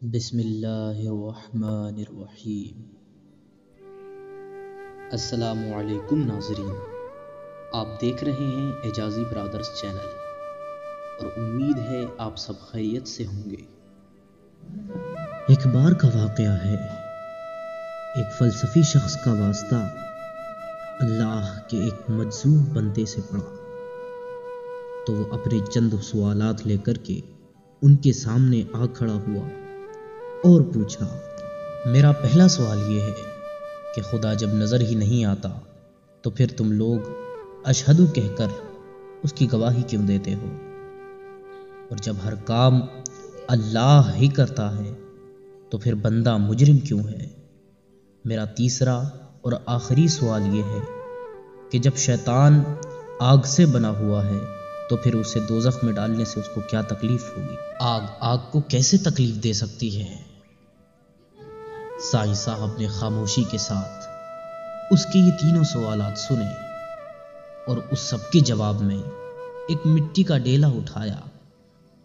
بسم اللہ الرحمن الرحیم۔ السلام علیکم ناظرین، آپ دیکھ رہے ہیں اعجازی برادرز چینل اور امید ہے آپ سب خیریت سے ہوں گے۔ ایک بار کا واقعہ ہے، ایک فلسفی شخص کا واسطہ اللہ کے ایک مجذوب بندے سے پڑا تو وہ اپنے چند سوالات لے کر کے ان کے سامنے آ کھڑا ہوا اور پوچھا۔ میرا پہلا سوال یہ ہے کہ خدا جب نظر ہی نہیں آتا تو پھر تم لوگ اشہدو کہہ کر اس کی گواہی کیوں دیتے ہو؟ اور جب ہر کام اللہ ہی کرتا ہے تو پھر بندہ مجرم کیوں ہے؟ میرا تیسرا اور آخری سوال یہ ہے کہ جب شیطان آگ سے بنا ہوا ہے تو پھر اسے دوزخ میں ڈالنے سے اس کو کیا تکلیف ہوگی؟ آگ کو کیسے تکلیف دے سکتی ہے؟ سائیں صاحب نے خاموشی کے ساتھ اس کے یہ تینوں سوالات سنے اور اس سب کے جواب میں ایک مٹی کا ڈیلا اٹھایا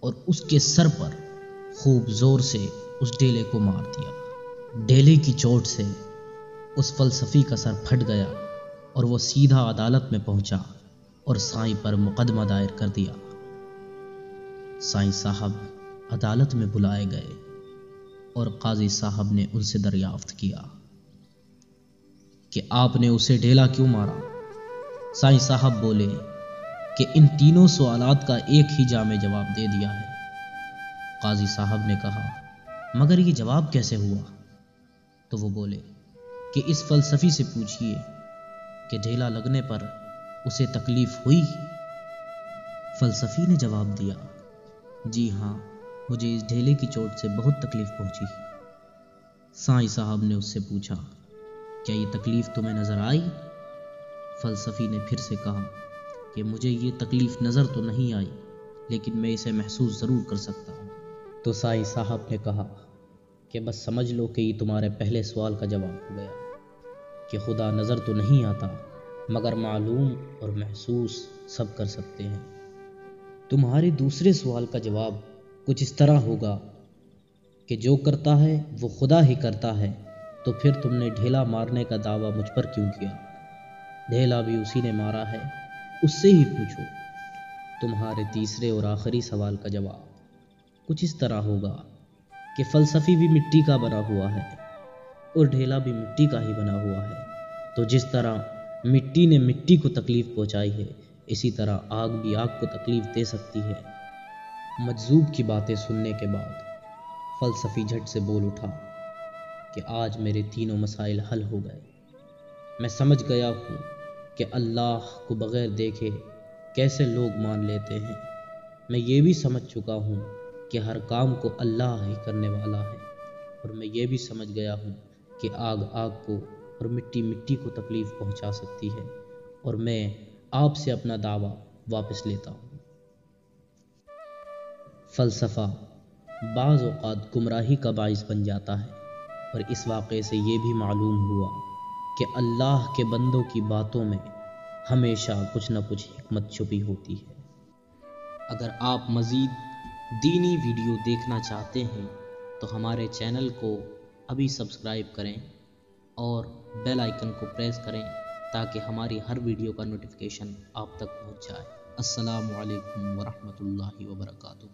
اور اس کے سر پر خوب زور سے اس ڈیلے کو مار دیا۔ ڈیلے کی چوٹ سے اس فلسفی کا سر پھٹ گیا اور وہ سیدھا عدالت میں پہنچا اور سائیں پر مقدمہ دائر کر دیا۔ سائیں صاحب عدالت میں بلائے گئے اور قاضی صاحب نے ان سے دریافت کیا کہ آپ نے اسے ڈیلا کیوں مارا؟ سائیں صاحب بولے کہ ان تینوں سوالات کا ایک ہی جامع جواب دے دیا ہے۔ قاضی صاحب نے کہا مگر یہ جواب کیسے ہوا؟ تو وہ بولے کہ اس فلسفی سے پوچھئے کہ ڈھیلا لگنے پر اسے تکلیف ہوئی؟ فلسفی نے جواب دیا جی ہاں، مجھے اس ڈھیلے کی چوٹ سے بہت تکلیف پہنچی۔ سائیں صاحب نے اس سے پوچھا کیا یہ تکلیف تمہیں نظر آئی؟ فلسفی نے پھر سے کہا کہ مجھے یہ تکلیف نظر تو نہیں آئی لیکن میں اسے محسوس ضرور کر سکتا ہوں۔ تو سائیں صاحب نے کہا کہ بس سمجھ لو کہ یہ تمہارے پہلے سوال کا جواب ہو گیا کہ خدا نظر تو نہیں آتا مگر معلوم اور محسوس سب کر سکتے ہیں۔ تمہارے دوسرے سوال کا جواب کچھ اس طرح ہوگا کہ جو کرتا ہے وہ خدا ہی کرتا ہے، تو پھر تم نے ڈھیلا مارنے کا دعویٰ مجھ پر کیوں کیا؟ ڈھیلا بھی اسی نے مارا ہے، اس سے ہی پوچھو۔ تمہارے تیسرے اور آخری سوال کا جواب کچھ اس طرح ہوگا کہ فلسفی بھی مٹی کا بنا ہوا ہے اور ڈھیلا بھی مٹی کا ہی بنا ہوا ہے، تو جس طرح مٹی نے مٹی کو تکلیف پہنچائی ہے اسی طرح آگ بھی آگ کو تکلیف دے سکتی ہے۔ مجذوب کی باتیں سننے کے بعد فلسفی جھٹ سے بول اٹھا کہ آج میرے تینوں مسائل حل ہو گئے۔ میں سمجھ گیا ہوں کہ اللہ کو بغیر دیکھے کیسے لوگ مان لیتے ہیں۔ میں یہ بھی سمجھ چکا ہوں کہ ہر کام کو اللہ ہی کرنے والا ہے، اور میں یہ بھی سمجھ گیا ہوں کہ آگ آگ کو اور مٹی مٹی کو تکلیف پہنچا سکتی ہے، اور میں آپ سے اپنا دعویٰ واپس لیتا ہوں۔ فلسفہ بعض اوقات گمراہی کا باعث بن جاتا ہے، اور اس واقعے سے یہ بھی معلوم ہوا کہ اللہ کے بندوں کی باتوں میں ہمیشہ کچھ نہ کچھ حکمت چھپی ہوتی ہے۔ اگر آپ مزید دینی ویڈیو دیکھنا چاہتے ہیں تو ہمارے چینل کو ابھی سبسکرائب کریں اور بیل آئیکن کو پریس کریں تاکہ ہماری ہر ویڈیو کا نوٹیفیکیشن آپ تک پہنچ جائے۔ السلام علیکم ورحمۃ اللہ وبرکاتہ۔